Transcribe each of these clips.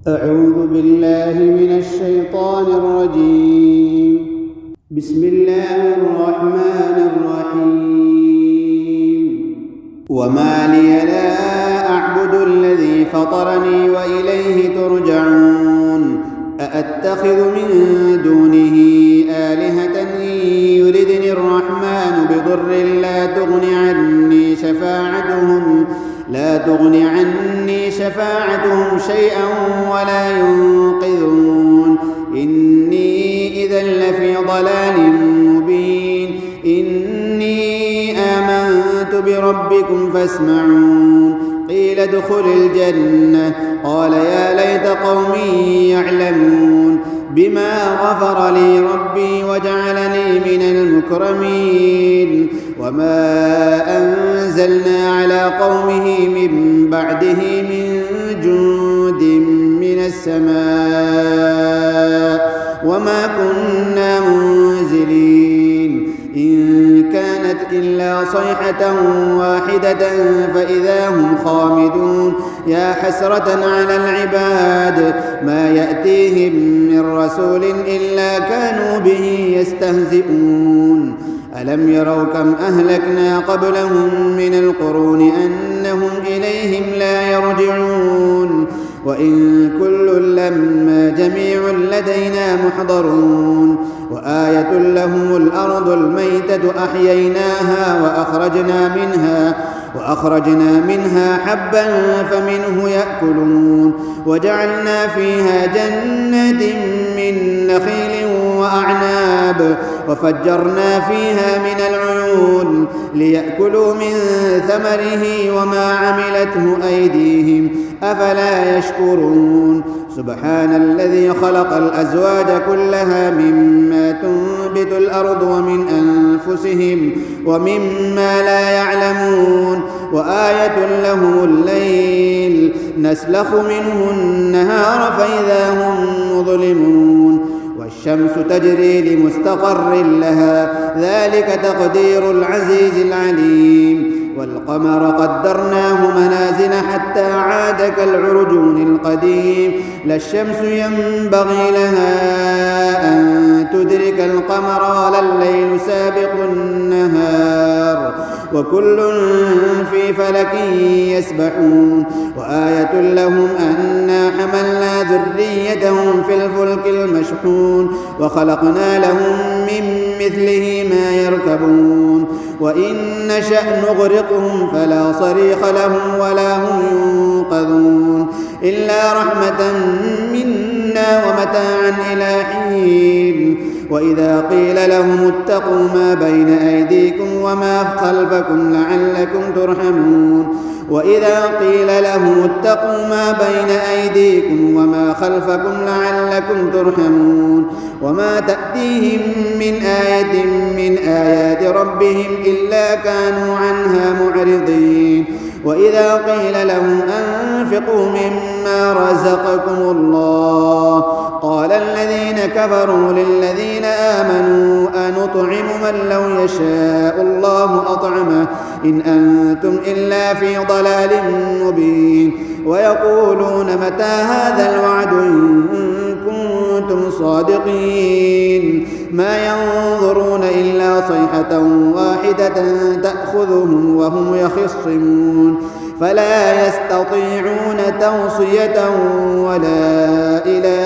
أعوذ بالله من الشيطان الرجيم. بسم الله الرحمن الرحيم. وما لي لا أعبد الذي فطرني وإليه ترجعون. أأتخذ من دونه آلهة إن يردني الرحمن بضر لا تغن عني شفاعتهم شيئا ولا ينقذون. إني إذا لفي ضلال مبين. إني آمنت بربكم فاسمعون. قيل ادخل الجنة. قال يا ليت قومي يعلمون. بما غفر لي ربي وجعلني من المكرمين. وما أنزلنا على قومه من بعده من جند من السماء وما كنا منزلين. إن كانت إلا صيحة واحدة فإذا هم خامدون. يا حسرة على العباد ما يأتيهم من رسول إلا كانوا به يستهزئون. ألم يروا كم أهلكنا قبلهم من القرون أنهم إليهم لا يرجعون. وإن كل لما جميع لدينا محضرون. وآية لهم الأرض الميتة أحييناها وأخرجنا منها حبا فمنه يأكلون. وجعلنا فيها جنات من نخيل وأعناب وفجرنا فيها من العيون ليأكلوا من ثمره وما عملته أيديهم أفلا يشكرون. سبحان الذي خلق الأزواج كلها مما تنبت الأرض ومن أنفسهم ومما لا يعلمون. وآية لهم الليل نسلخ منه النهار فإذا هم مظلمون. والشمس تجري لمستقر لها ذلك تقدير العزيز العليم. والقمر قدرناه منازل حتى عاد كالعرجون القديم. لا الشمس ينبغي لها أن تدرك القمر ولا الليل سابق النهار وكل في فلك يسبحون. وآية لهم أنا حملنا ذريتهم في الفلك المشحون وخلقنا لهم من مثله ما يركبون. وإن نشأ نغرقهم فلا صريخ لهم ولا هم ينقذون إلا رحمة منا ومتاعا إلى حين. وإذا قيل لهم اتقوا ما بين أيديكم وما خلفكم لعلكم ترحمون. وإذا قيل لهم اتقوا ما بين أيديكم وما خلفكم لعلكم ترحمون. وما تأتيهم من آية من آيات ربهم إلا كانوا عنها معرضين. وإذا قيل لهم أنفقوا مما رزقكم الله قال الذين كفروا للذين آمنوا أنطعم من لو يشاء الله أطعمه إن أنتم إلا في ضلال مبين. ويقولون متى هذا الوعد إن كنتم صادقين. ما ينظرون إلا صيحة واحدة تأخذهم وهم يخصمون فلا يستطيعون توصية ولا إلى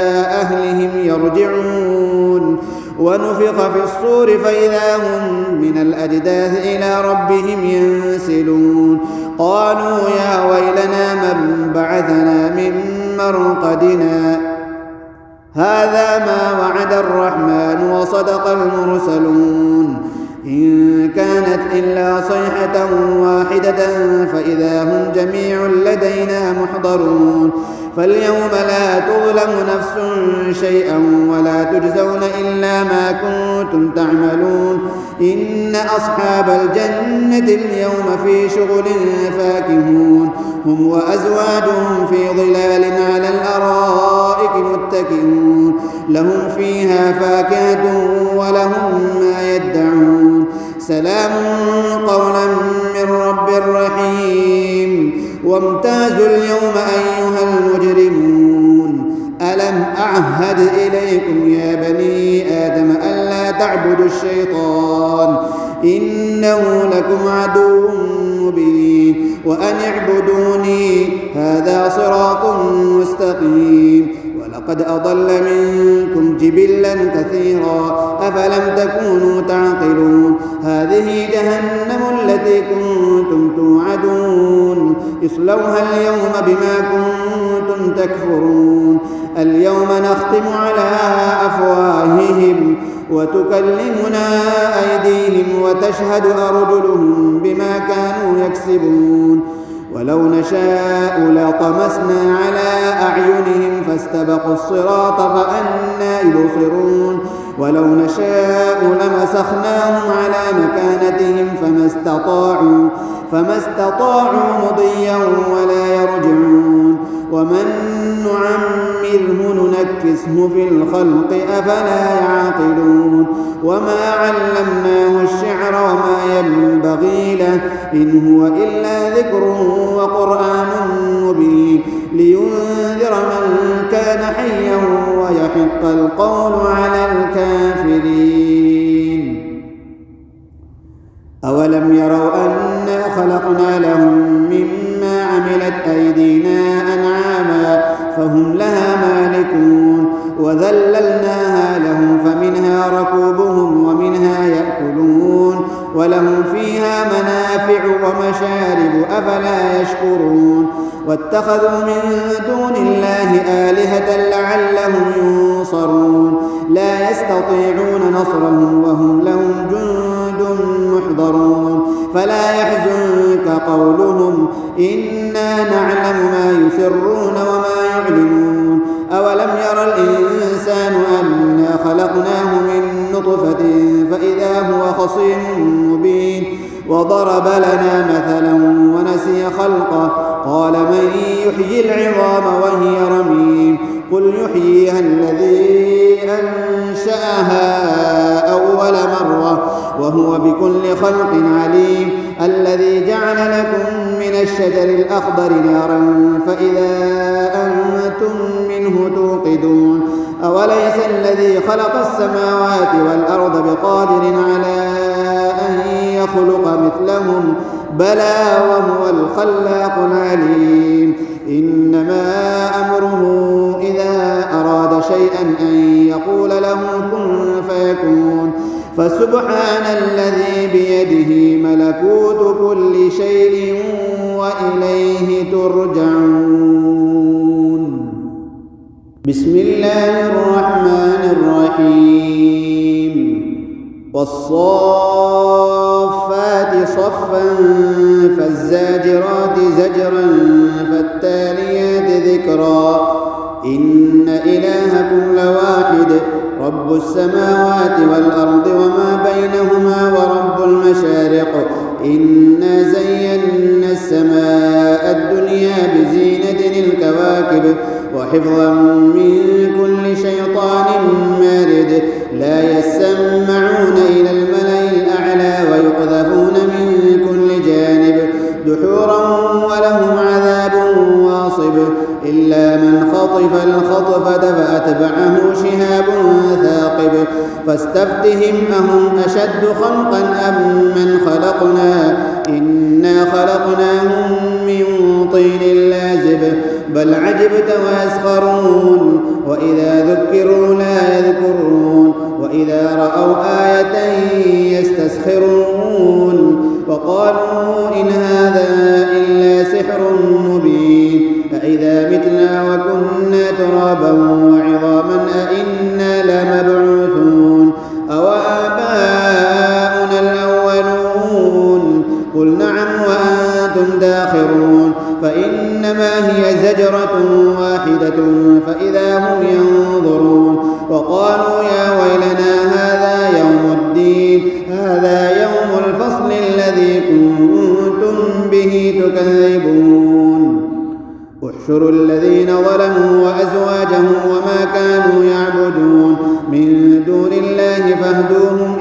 أهلهم يرجعون. ونفخ في الصور فإذا هم من الأجداث إلى ربهم ينسلون. قالوا يا ويلنا من بعثنا من مرقدنا هذا ما وعد الرحمن وصدق المرسلون. إن كانت إلا صيحة واحدة فإذا هم جميع لدينا محضرون. فاليوم لا تظلم نفس شيئا ولا تجزون إلا ما كنتم تعملون. إن أصحاب الجنة اليوم في شغل فاكهون. هم وأزواجهم في ظلال على الأرائك متكئون. لهم فيها فاكهة ولهم ما يدعون. سلام قولا من رب رحيم. وامتازوا اليوم أيها المجرمون ألم أعهد إليكم يا بني آدم ألا تعبدوا الشيطان إنه لكم عدو مبين وأن اعبدوني هذا صراط مستقيم ولقد أضل منكم جبلا كثيرا أفلم تكونوا تعقلون هذه جهنم التي كنتم توعدون اصلوها اليوم بما كنتم تكفرون اليوم نختم على أفواههم وتكلمنا أيديهم وتشهد أرجلهم بما كانوا يكسبون ولو نشاء لطمسنا على أعينهم فاستبقوا الصراط فأنى يبصرون ولو نشاء لمسخناهم على مكانتهم فما استطاعوا مضيا ولا يرجعون ومن نعمره ننكسه في الخلق أفلا يعقلون وما علمناه الشعر وما ينبغي له إن هو إلا ذكر وقرآن مبين لينذر من كان حيا ويحق القول على الكافرين أولم يروا أنا خلقنا لهم مما عملت أيدينا أنعاما فهم لها مالكون وذللناها لهم فمنها ركوبهم ومنها يأكلون ولهم فيها منافع ومشارب أفلا يشكرون واتخذوا من دون الله آلهة لعلهم ينصرون لا يستطيعون نصرهم وهم لهم جند محضرون فلا يحزنك قولهم إنا نعلم ما يسرون وما يعلنون أولم ير الإنسان أنا خلقناه من نطفة فإذا هو خصيم مبين وضرب لنا مثلا ونسي خلقه قال من يحيي العظام وهي رميم قل يحييها الذي أنشأها أول مرة وهو بكل خلق عليم الذي جعل لكم من الشجر الأخضر نارا فإذا أنتم منه توقدون أوليس الذي خلق السماوات والأرض بقادر على أن يخلق مثلهم بلى وهو الخلاق العليم إنما أمره إذا أراد شيئا أن يقول له كن فيكون فسبحان الذي بيده ملكوت كل شيء وإليه ترجعون بسم الله الرحمن الرحيم والصافات صفا فالزاجرات زجرا فالتاليات ذكرا إن إلهكم لواحد رب السماوات والأرض وما بينهما ورب المشارق إنا زينا السماء الدنيا بزينة الكواكب وحفظا من كل شيطان مارد لا يسمعون إلى الملأ الأعلى ويقذفون من كل جانب دحورا ولهم عذاب واصب إلا من خطف الخطفة فأتبعه شهاب ثاقب فاستفتهم أهم أشد خلقا أم من خلقنا إنا خلقناهم من طين لازب بل عجبت ويسخرون وإذا ذكروا لا يذكرون وإذا رأوا آية يستسخرون وقالوا إن هذا إلا سحر مبين أإذا متنا وكنا ترابا وعظاما أإنا لمبعوثون أوآباؤنا الأولون قل نعم وأنتم داخرون فإنما هي زجرة واحدة فإذا هم ينظرون وقالوا يا ويلنا هذا يوم الدين هذا يوم الفصل الذي كنتم به تكذبون احشروا الذين ظلموا وأزواجهم وما كانوا يعبدون من دون الله فاهدوهم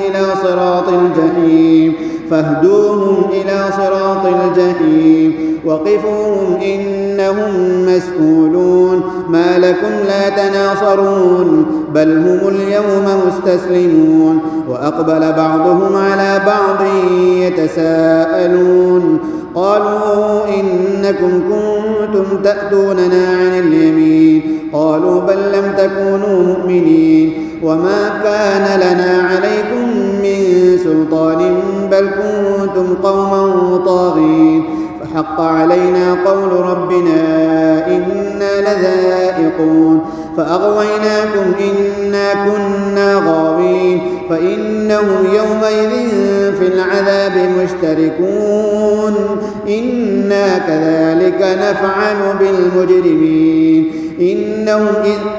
إلى صراط الجحيم وقفوهم إنهم مسؤولون ما لكم لا تناصرون بل هم اليوم مستسلمون وأقبل بعضهم على بعض يتساءلون قالوا إنكم كنتم تأتوننا عن اليمين قالوا بل لم تكونوا مؤمنين وما كان لنا عليكم من سلطان بل كنتم قوما طاغين فحق علينا قول ربنا إنا لذائقون فأغويناكم إنا كنا غاوين فإنهم يومئذ في العذاب مشتركون إنا كذلك نفعل بالمجرمين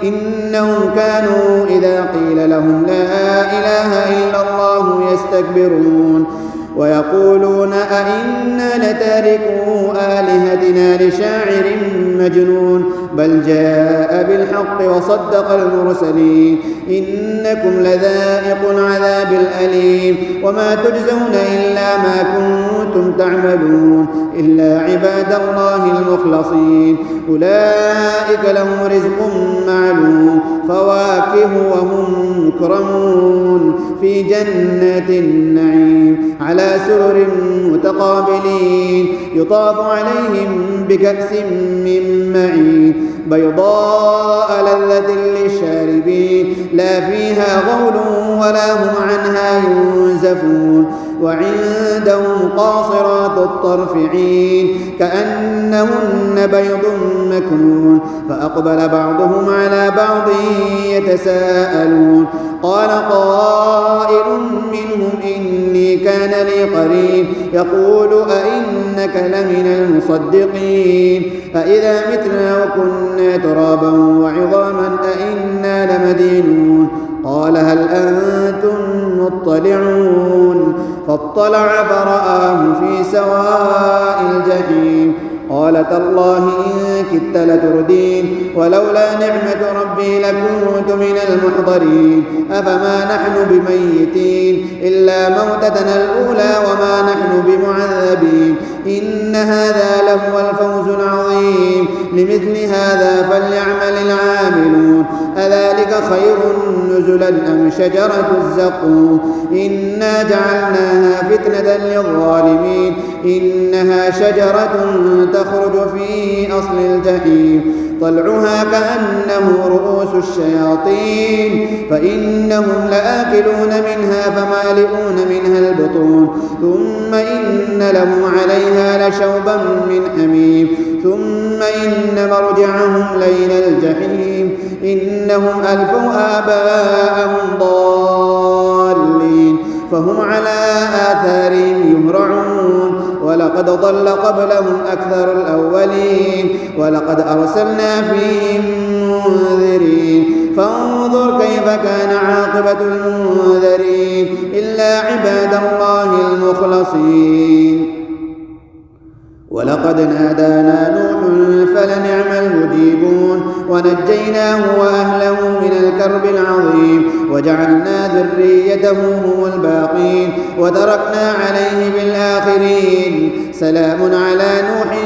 إنهم كانوا إذا قيل لهم لا إله إلا الله يستكبرون ويقولون أئنا لتاركو آلهتنا لشاعر مجنون بل جاء بالحق وصدق المرسلين إنكم لذائق العذاب الأليم وما تجزون إلا ما كنتم تعملون إلا عباد الله المخلصين أولئك لهم رزق معلوم فواكه وهم مكرمون في جنات النعيم على سرر متقابلين يطاف عليهم بكأس من معين بيضاء لذة للشاربين لا فيها غول ولا هم عنها ينزفون وعندهم قاصرات الطرف عين كأنهن بيض مكنون فأقبل بعضهم على بعض يتساءلون قال قائل منهم إني كان لي قرين يقول أئنك لمن المصدقين أإذا متنا وكنا ترابا وعظاما أئنا لمدينون قال هل أنتم مطلعون فاطلع فرآه في سواء الجحيم قال تالله إن كدت لتردين ولولا نعمة ربي لكنت من المحضرين أفما نحن بميتين إلا موتتنا الأولى وما نحن بمعذبين إن هذا لهو الفوز العظيم لمثل هذا فليعمل العاملون أذلك خير نزلا أم شجرة الزقوم إنا جعلناها فتنة للظالمين إنها شجرة تخرج في أصل الجحيم طلعها كأنه رؤوس الشياطين فإنهم لآكلون منها فمالئون منها البطون ثم إن لهم عليها لشوبا من حميم ثم إن مرجعهم ليل الجحيم إنهم ألفوا آباءهم ضالين فهم على آثارهم يهرعون ولقد ضل قبلهم أكثر الأولين ولقد أرسلنا فيهم منذرين فانظر كيف كان عاقبة المنذرين إلا عباد الله المخلصين ولقد نادانا نوح فلنعم المجيبون ونجيناه وأهله من الكرب العظيم وجعلنا ذريته هم الباقين وتركنا عليه بالآخرين سلام على نوح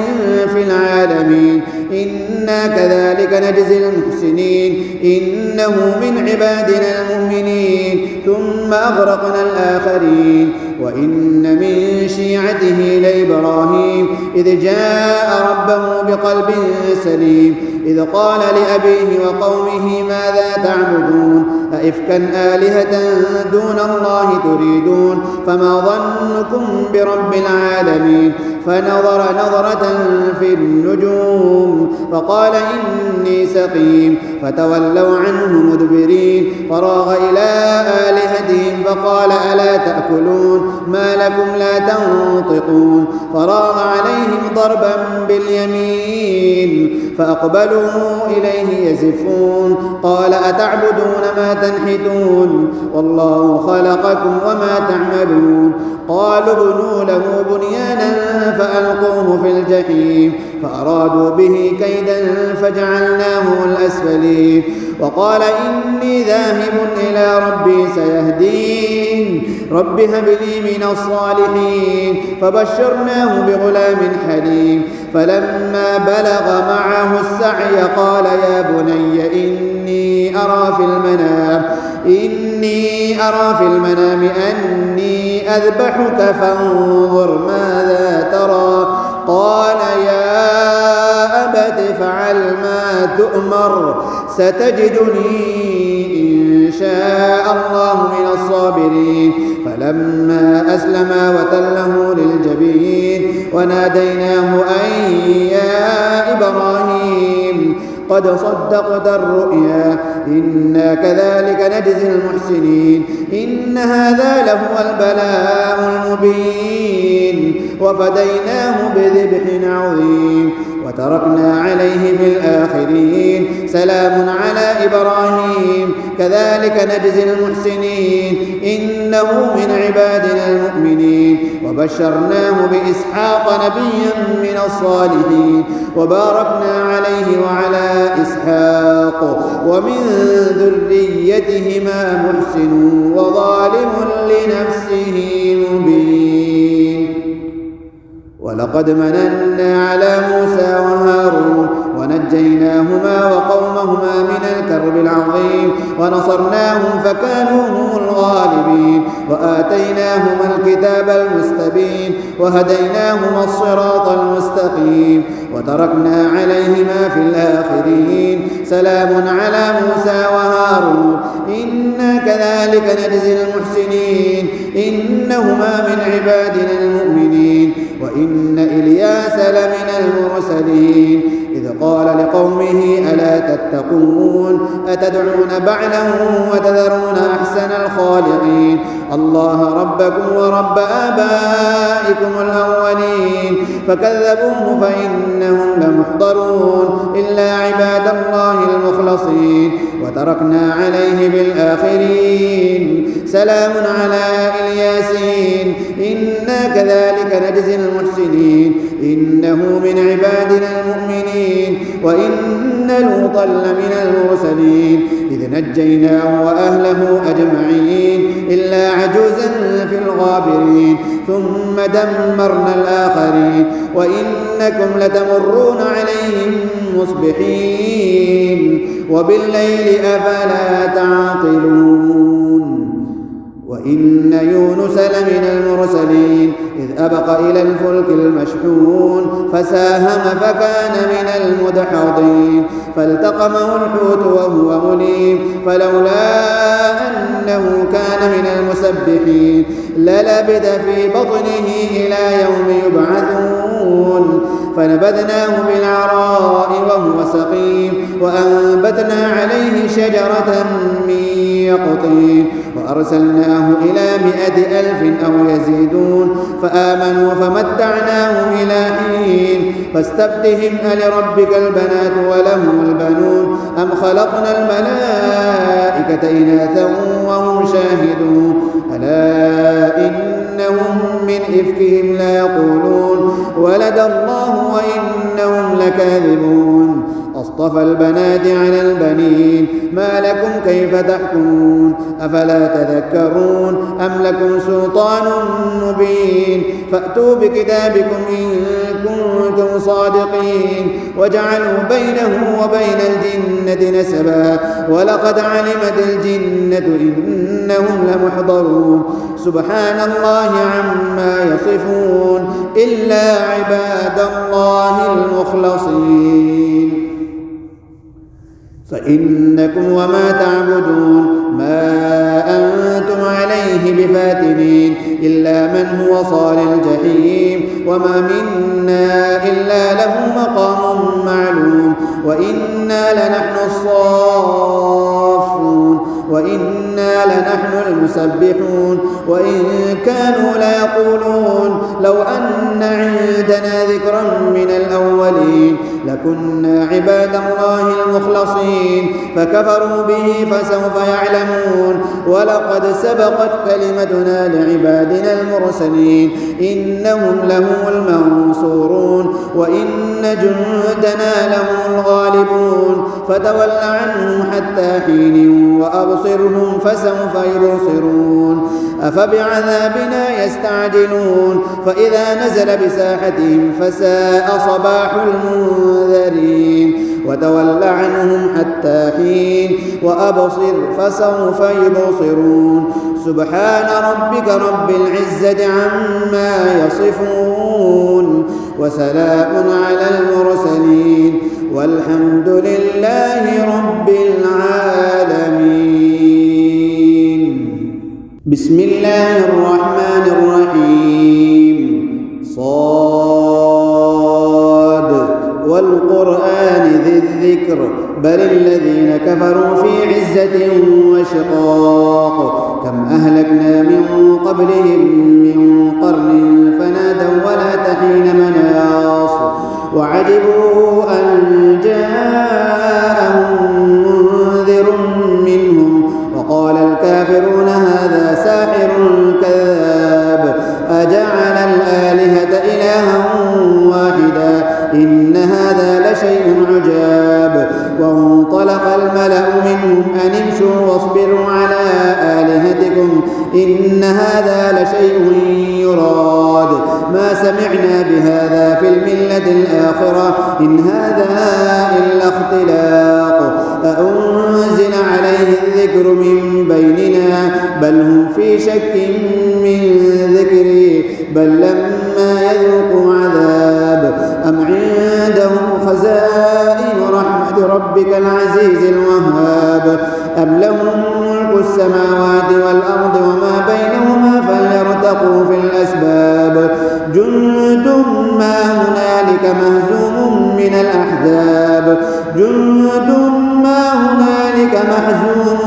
في العالمين إنا كذلك نجزي المحسنين إنه من عبادنا المؤمنين ثم أغرقنا الآخرين وإن من شيعته لإبراهيم إذ جاء ربه بقلب سليم إذ قال لأبيه وقومه ماذا تعبدون أئفكا آلهة دون الله تريدون فما ظنكم برب العالمين فنظر نظرة في النجوم فقال إني سقيم فتولوا عنه مدبرين فراغ إلى آلهتهم فقال ألا تأكلون ما لكم لا تنطقون فراغ عليهم ضربا باليمين فأقبلوا إليه يزفون قال أتعبدون ما تنحتون والله خلقكم وما تعملون قالوا ابنوا له بنيانا فألقوه في الجحيم فأرادوا به كيدا فجعلناهم الأسفلين وقال إني ذاهب إلى ربي سيهدين رب هب لي من الصالحين فبشرناه بغلام حليم فلما بلغ معه السعي قال يا بني إني أرى في المنام أني أذبحك فانظر ماذا ترى قال يا أبت افعل ما تؤمر ستجدني إن شاء الله من الصابرين فلما أسلما وتله للجبين وناديناه أن يا إبراهيم قد صدقت الرؤيا إنا كذلك نجزي المحسنين إن هذا لهو البلاء المبين وفديناه بذبح عظيم وتركنا عليه في الآخرين سلام على إبراهيم كذلك نجزي المحسنين إنه من عبادنا المؤمنين وبشرناه بإسحاق نبيا من الصالحين وباركنا عليه وعلى إسحاق ومن ذريتهما محسن وظالم لنفسه مبين ولقد مننا على موسى وهارون ونجيناهما وقومهما من الكرب العظيم ونصرناهم فكانوا هم الغالبين وآتيناهما الكتاب المستبين وهديناهما الصراط المستقيم وتركنا عليهما في الآخرين سلام على موسى وهارون إنا كذلك نجزي المحسنين إنهما من عبادنا المؤمنين وإن إلياس لمن المرسلين إذ قال لقومه ألا تتقون أتدعون بعلا وتذرون أحسن الخالقين الله ربكم ورب آبائكم الأولين فكذبوه فإنهم لمحضرون إلا عباد الله المخلصين وتركنا عليه في الآخرين سلام على الياسين إنا كذلك نجزي المحسنين إنه من عبادنا المؤمنين وإن لوطا لمن المرسلين إذ نجيناه وأهله أجمعين إلا عجوزا في الغابرين ثم دمرنا الآخرين وإنكم لتمرون عليهم مصبحين وبالليل أفلا تعقلون وإن يونس لمن المرسلين إذ أبق إلى الفلك المشحون فساهم فكان من المدحضين فالتقمه الحوت وهو مليم فلولا أنه كان من المسبحين للبث في بطنه إلى يوم يبعثون فنبذناه بالعراء وهو سقيم وأنبتنا عليه شجرة من يقطين وأرسلناه إلى 100,000 أو يزيدون فآمنوا فمتعناهم إلى حين فاستفتهم ألربك البنات ولهم البنون أم خلقنا الملائكة إناثا وهم شاهدون ألا إنهم من إفكهم لا يقولون ولد الله وإنهم لكاذبون أصطفى البنات على البنين ما لكم كيف تحكمون أفلا تذكرون أم لكم سلطان مبين فأتوا بكتابكم إن كنتم صادقين وجعلوا بينه وبين الجنة نسبا ولقد علمت الجنة إنهم لمحضرون سبحان الله عما يصفون إلا عباد الله المخلصين فإنكم وما تعبدون ما أنتم عليه بفاتنين إلا من هو صال الجحيم وما منا إلا له مقام معلوم وإنا لنحن الصافون وإنا لنحن المسبحون وإن كانوا ليقولون لو أن عندنا ذكرا من الأولين لكنا عباد الله المخلصين فكفروا به فسوف يعلمون ولقد سبقت كلمتنا لعبادنا المرسلين إنهم لهم المنصورون وإن جندنا لهم الغالبون فتول عنهم حتى حين وأبصرهم فسوف يبصرون أفبعذابنا يستعجلون فإذا نزل بساحتهم فساء صباح المنذرين وتول عنهم حتى حين وأبصر فسوف يبصرون سبحان ربك رب العزة عما يصفون وسلام على المرسلين والحمد لله رب العالمين. بسم الله الرحمن الرحيم صاد والقرآن ذي الذكر بل الذين كفروا في عزة وشقاق كم أهلكنا من قبلهم من قرن فنادوا ولا تحين مناص وعجبوا أن جاءهم منذر منهم وقال الكافرون هذا ساحر كذاب أجعل الآلهة إلها واحدا إن هذا لشيء عجاب وانطلق الملأ منهم أن امشوا واصبروا على آلهتكم إن هذا لشيء يراد ما سمعنا بهذا في الملة الآخرة إن هذا إلا اختلاق أأنزل عليه الذكر من بيننا بل هم في شك من ذكري بل لما يذوقوا عذاب أم عندهم خزائن رحمة ربك العزيز الوهاب أم لهم ملك السماوات والأرض وما بينهما فليرتقوا في الأسباب جند ما هنالك مهزوم من الأحزاب جند ما هنالك محزوم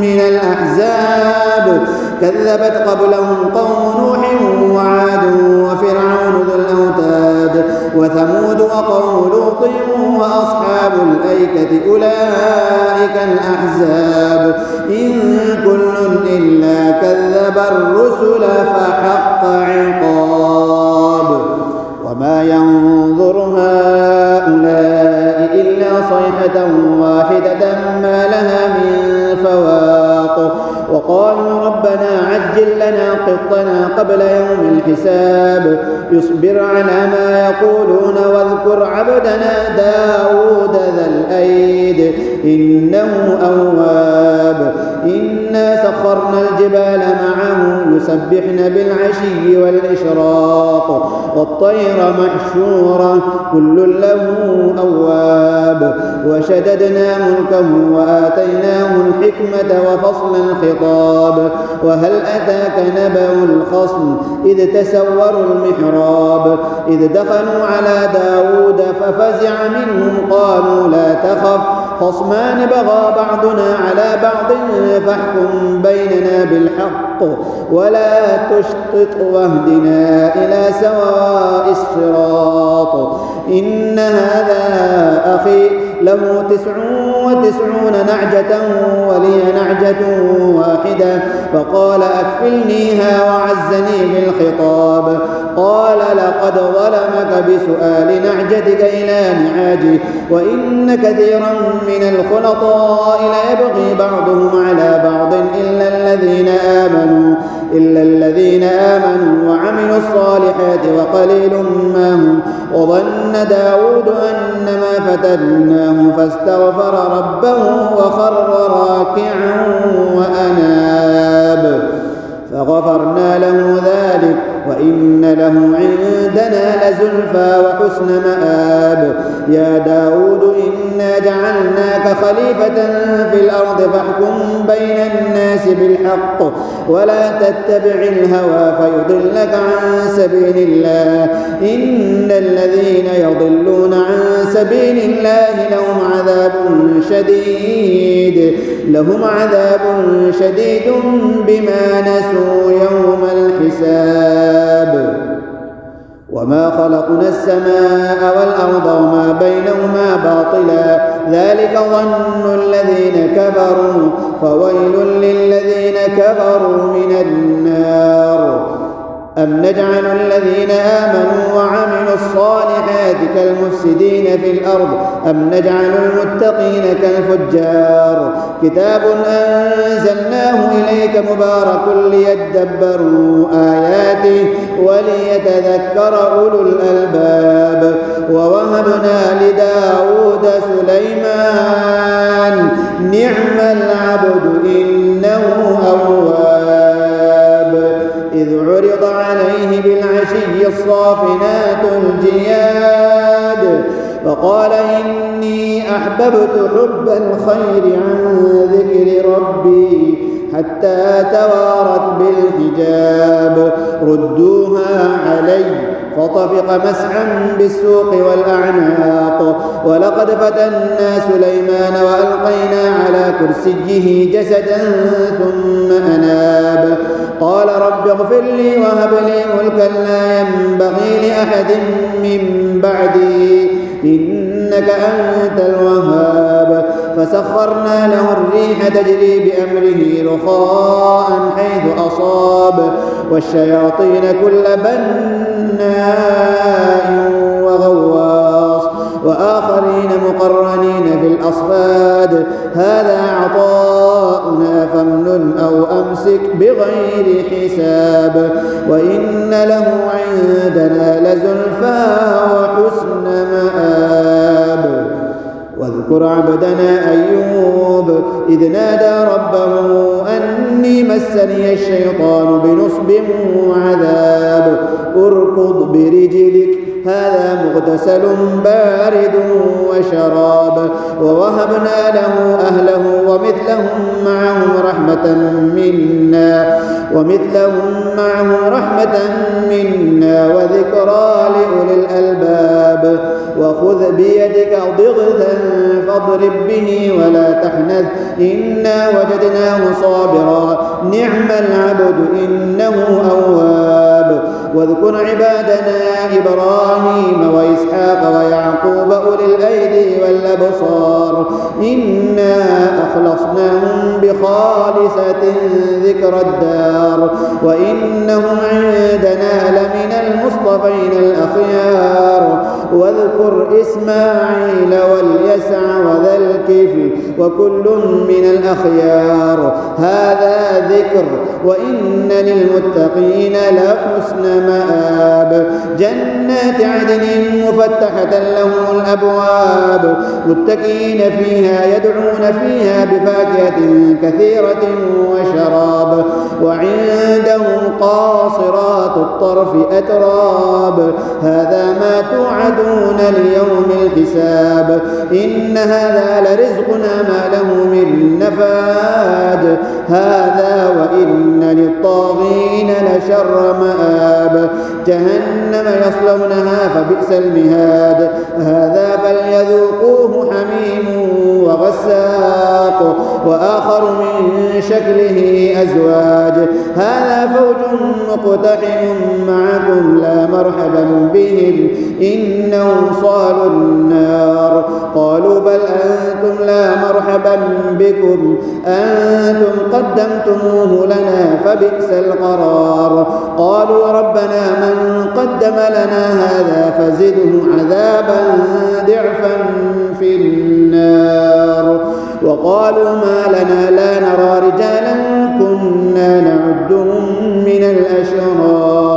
من الأحزاب كذبت قبلهم قوم نوح وعاد وفرعون ذو الأوتاد وثمود وقوم لوط وأصحاب الأيكة أولئك الأحزاب إن كل إلا كذب الرسل فحق عقاب وما ينظر هؤلاء إلا صيحة واحدة ما لها من فواق وقالوا ربنا عجل لنا قطنا قبل يوم الحساب يصبر على ما يقولون واذكر عبدنا داود ذا الأيد إنه أواب إنا سخرنا الجبال معه يسبحن بالعشي والإشراق والطير محشورة كل له أواب وشددنا ملكه وآتيناه الحكمة وفصل الخطاب وهل أتاك نبأ الخصم إذ تسوروا المحراب إذ دخلوا على داود ففزع منهم قالوا لا تخف خصمان بغى بعضنا على بعض فاحكم بيننا بالحق ولا تشطط واهدنا إلى سواء الصراط إن هذا أخي له 99 نعجة ولي نعجة واحدة فقال أكفلنيها وعزني بالخطاب قال لقد ظلمك بسؤال نعجتك إلى نعاجه وإن كثيرا من الخلطاء ليبغي بعضهم على بعض إلا الذين آمنوا وعملوا الصالحات وقليل ما هم وظن داود أنما فتناه فاستغفر ربه وخر راكعا وأناب فغفرنا له ذلك وإن له عندنا لزلفى وحسن مآب يا داود إنا جعلناك خليفة في الأرض فاحكم بين الناس بالحق ولا تتبع الهوى فيضلك عن سبيل الله إن الذين يضلون عن سبيل الله لهم عذاب شديد بما نسوا يوم الحساب وما خلقنا السماء والأرض وما بينهما باطلا ذلك ظن الذين كفروا فويل للذين كفروا من النار أم نجعل الذين آمنوا وعملوا الصالحات كالمفسدين في الأرض أم نجعل المتقين كالفجار كتاب أنزلناه إليك مبارك ليدبروا آياته وليتذكر أولو الألباب ووهبنا لداود سليمان نعم العبد إنه أواب إذ عرض عليه بالعشي الصافنات الجياد فقال إني أحببت حب الخير عن ذكر ربي حتى توارت بالحجاب ردوها علي فطفق مسحا بالسوق والأعناق ولقد فتنا سليمان وألقينا على كرسيه جسدا ثم أناب قال رب اغفر لي وهب لي ملكا لا ينبغي لأحد من بعدي إنك أنت الوهاب فسخرنا له الريح تجري بأمره رخاء حيث أصاب والشياطين كل بناء وغواص وآخرين مقرنين في الأصفاد هذا عطاؤنا فامنن أو أمسك بغير حساب وإن له عندنا لزلفى وحسن مآب واذكر عبدنا أيوب إذ نادى ربه أني مسني الشيطان بنصب وعذاب اركض برجلك هذا مغتسل بارد وشراب ووهبنا له أهله ومثلهم رحمة منا وذكرى لأولي الألباب وخذ بيدك ضغثا فاضرب به ولا تحنث إنا وجدناه صابرا نعم العبد إنه أواب واذكر عبادنا إبراهيم وإسحاق ويعقوب أولي الأيدي والأبصار إنا أخلصناهم بخالصة ذكر الدار وإنهم عندنا لمن المصطفين الأخيار واذكر إسماعيل واليسع وذا الكفل وكل من الأخيار هذا ذكر وإن للمتقين لحسن مآب جنات عدن مفتحة لهم الأبواب متكئين فيها يدعون فيها بفاكهة كثيرة وشراب وعندهم قاصرات الطرف أتراب هذا ما توعدون ليوم الحساب إن هذا لرزقنا ما له من نفاد هذا وإن للطاغين لشر مآب جهنم يصلونها فبئس المهاد هذا فليذوقوه حميم وغساق وآخر من شكله أزواج هذا فوج مقتحم معكم لا مرحبا بهم إنهم صالوا النار قالوا بل أنتم لا مرحبا بكم أنتم قدمتموه لنا فبئس القرار قالوا ربنا من قدم لنا هذا فزده عذابا ضعفا في النار وقالوا ما لنا لا نرى رجالا كنا نعدهم من الأشرار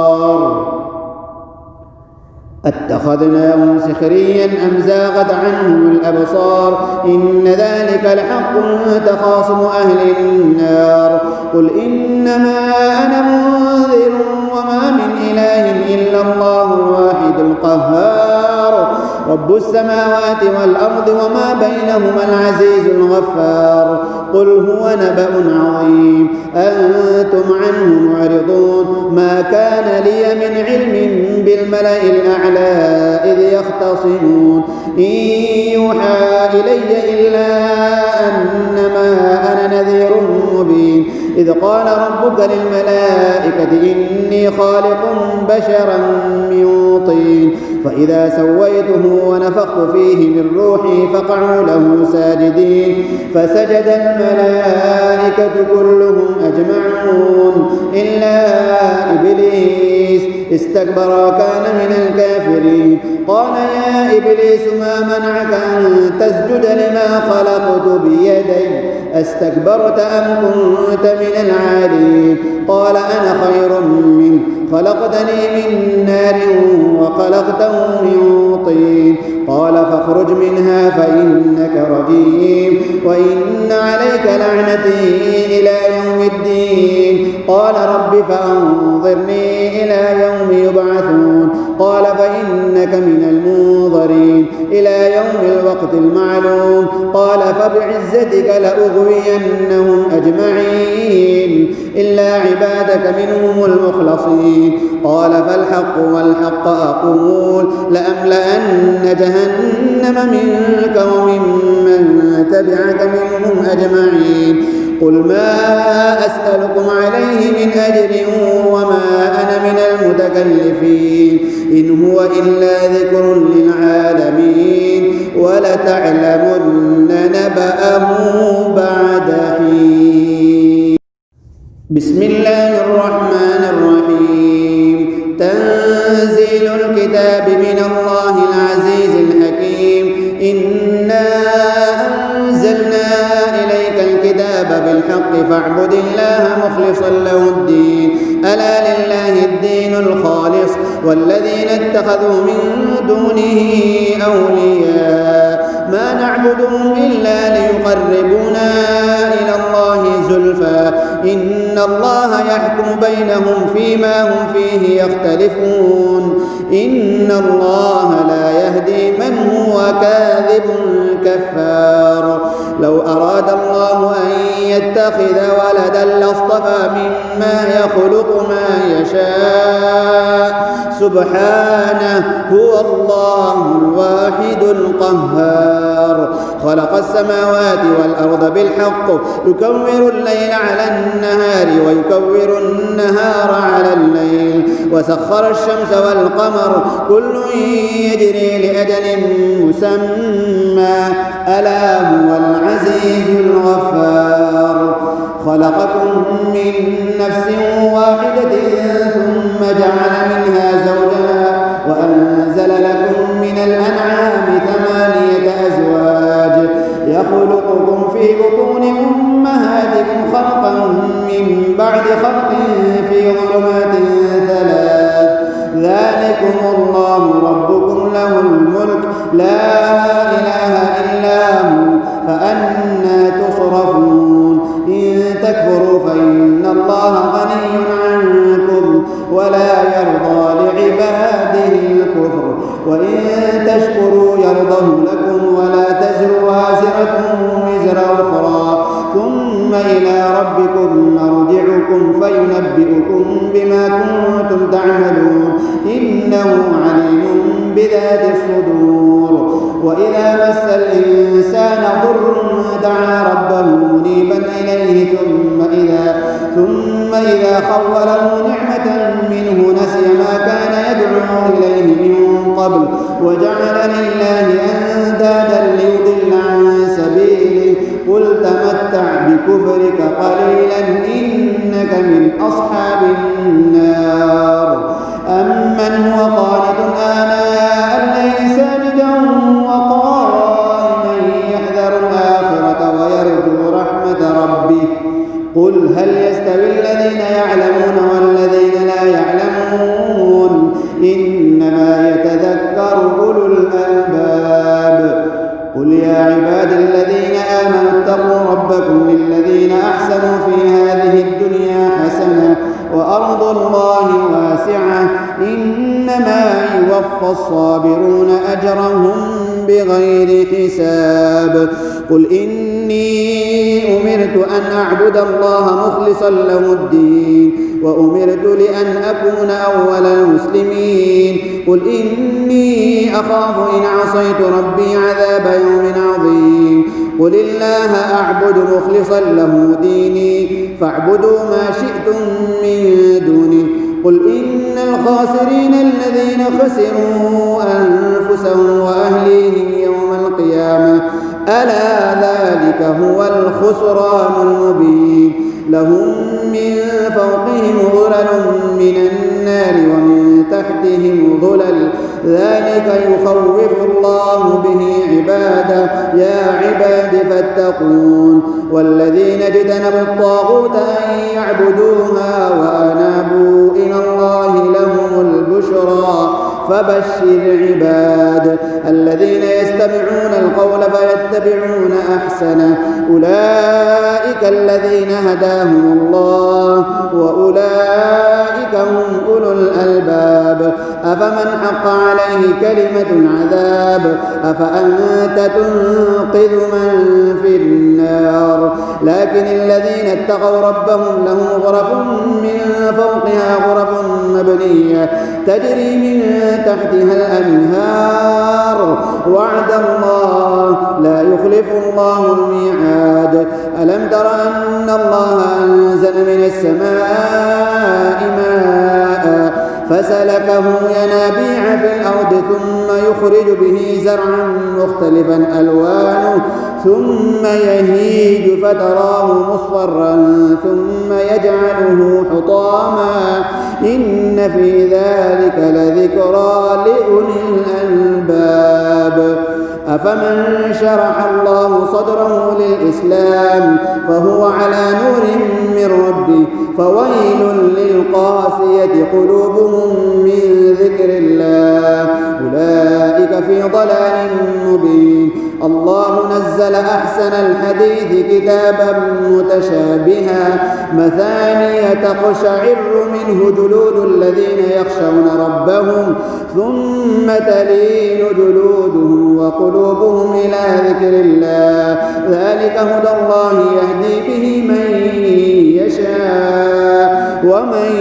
أتخذناهم سخريا أم زاغت عنهم الأبصار إن ذلك لحق تخاصم أهل النار قل إنما أنا منذر وما من إله إلا الله الواحد القهار رب السماوات والأرض وما بينهما العزيز الغفار قل هو نبأ عظيم أنتم عنه معرضون ما كان لي من علم بالملأ الأعلى إذ يختصمون إن يوحى إلي إلا أنما أنا نذير مبين إذ قال ربك للملائكة إني خالق بشرا من طين فإذا سويته ونفخت فيه من روحي فقعوا له ساجدين فسجد الملائكة كلهم أجمعون إلا إبليس استكبر وكان من الكافرين قال يا إبليس ما منعك أن تسجد لما خلقت بيدي أستكبرت أم كنت من العالين قال أنا خير منه خلقتني من نار وخلقته من طين قال فاخرج منها فإنك رجيم وإن عليك لعنتي إلى يوم الدين قال رب فأنظرني إلى يوم يبعثون قال فإنك من المنظرين إلى يوم الوقت المعلوم قال فبعزتك لأغوينهم أجمعين إلا عبادك منهم المخلصين قال فالحق والحق أقول لأملأن جهنم منك وممن تبعك منهم أجمعين قل ما أسألكم عليه من أجر وما أنا من المتكلفين إن هو إلا ذكر للعالمين ولتعلمن نبأه بعد حين بسم الله الرحمن الرحيم تنزيل الكتاب من الله العزيز الحكيم إنا أنزلنا إليك الكتاب بالحق فاعبد الله مخلصا له الدين ألا لله الدين الخالص والذين اتخذوا من دونه أولياء ما نعبدهم إلا ليقربونا إلى الله زلفى إن الله يحكم بينهم فيما هم فيه يختلفون إن الله لا يهدي من هو كاذب كفار لو أراد الله أن يتخذ ولدا لاصطفى مما يخلق ما يشاء سبحانه هو الله الواحد القهار خلق السماوات والأرض بالحق يكور الليل على النهار ويكور النهار على الليل وسخر الشمس والقمر كل يجري لأجل مسمى ألا هو العزيز الغفار خلقكم من نفس واحدة ثم جعل منها زوجها وأنزل لكم من الأنعام 8 أزواج يخلقكم في بطون أمهاتكم خلقا من بعد خلق في ظلمات 3 ذلكم الله ربكم له الملك لا إله إلا هو فأنى تصرفون إن تكفروا فإن الله غني عنكم ولا يرضى لعباده الكفر وإن تشكروا يرضه لكم ولا تزر وازرة وزر أخرى ثم إلى ربكم مرجعكم فينبئكم بما كنتم تعملون إنه عليم بذات الصدور وإذا مس الإنسان ضر دعا ربه منيبا إليه ثم إذا خوله نعمة منه نسي ما كان يدعو إليه من قبل وجعل لله أندادا ليضل عن سبيله قل تمتع بكفرك قليلا إنك من أصحاب النار أمن هو قانت آناء الليل ساجدا وقائما يحذر الآخرة ويرجو رحمة ربه قل هل يستوي الذين يعلمون والذين لا يعلمون إنما يتذكر أولو الألباب قل يا عباد الذين آمنوا اتقوا ربكم للذين أحسنوا في هذه الدنيا حسنة وأرض الله واسعة إنما يوفى الصابرون أجرهم بغير حساب قل إني أمرت أن أعبد الله مخلصا له الدين وأمرت لأن أكون أول المسلمين قل إني أخاف إن عصيت ربي عذاب يوم عظيم قل الله أعبد مخلصا له ديني فاعبدوا ما شئتم من دونه قل إن الخاسرين الذين خسروا أنفسهم وأهليهم يوم القيامة ألا ذلك هو الخسران المبين لهم من فوقهم ظلل من النار ومن تحتهم ظلل ذلك يخوف الله به عباده يا عباد فاتقون والذين اجتنبوا الطاغوت أن يعبدوها وأنابوا إلى الله لهم البشرى فبشر عباد الذين يستمعون القول فيتبعون أحسنه أولئك الذين هداهم الله وأولئك هم أولو الألباب أفمن حق عليه كلمة العذاب أفأنت تنقذ من في النار لكن الذين اتقوا ربهم لهم غرف من فوقها غرف مبنية تجري من تحتها الأنهار وعد الله لا يخلف الله الميعاد ألم تر أن الله أنزل من السماء ماء فسلكه ينابيع في الأرض ثم يخرج به زرعا مختلفا ألوانه ثم يهيج فتراه مصفرا ثم يجعله حطاما إن في ذلك لذكرى لأولي الألباب أفمن شرح الله صدره للإسلام فهو على نور من ربه فويل للقاسية قلوبهم من ذكر الله أولئك في ضلال مبين الله نزل أحسن الحديث كتابا متشابها مثانية تقشعر منه جلود الذين يخشون ربهم ثم تلين جلودهم وقلوبهم إلى ذكر الله ذلك هدى الله يهدي به من يشاء ومن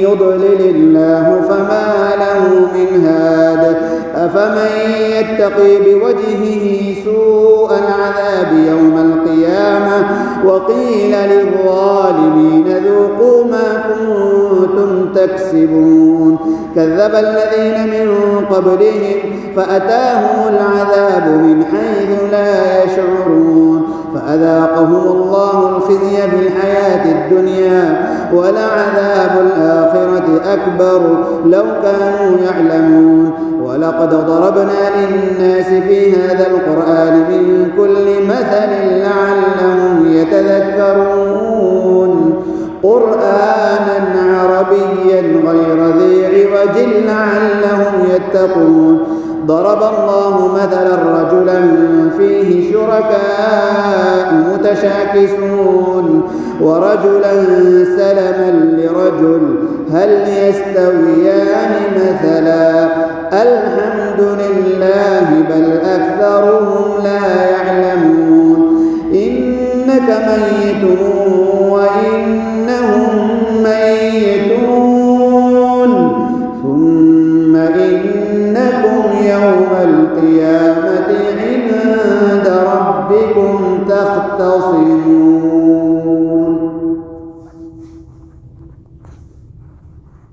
يضلل الله فما له من هاد أفمن يتقي بوجهه سوء العذاب يوم القيامة وقيل للظالمين ذوقوا ما كنتم تكسبون كذب الذين من قبلهم فأتاهم العذاب من حيث لا يشعرون فأذاقهم الله الخزي في الحياة الدنيا ولعذاب الآخرة أكبر لو كانوا يعلمون ولقد ضربنا للناس في هذا القرآن من كل مثل لعلهم يتذكرون قرآنا عربيا غير ذي عوج لعلهم يتقون ضرب الله مثلا رجلا فيه شركاء متشاكسون ورجلا سلما لرجل هل يستويان مثلا الحمد لله بل أكثرهم لا يعلمون إنك ميت وإن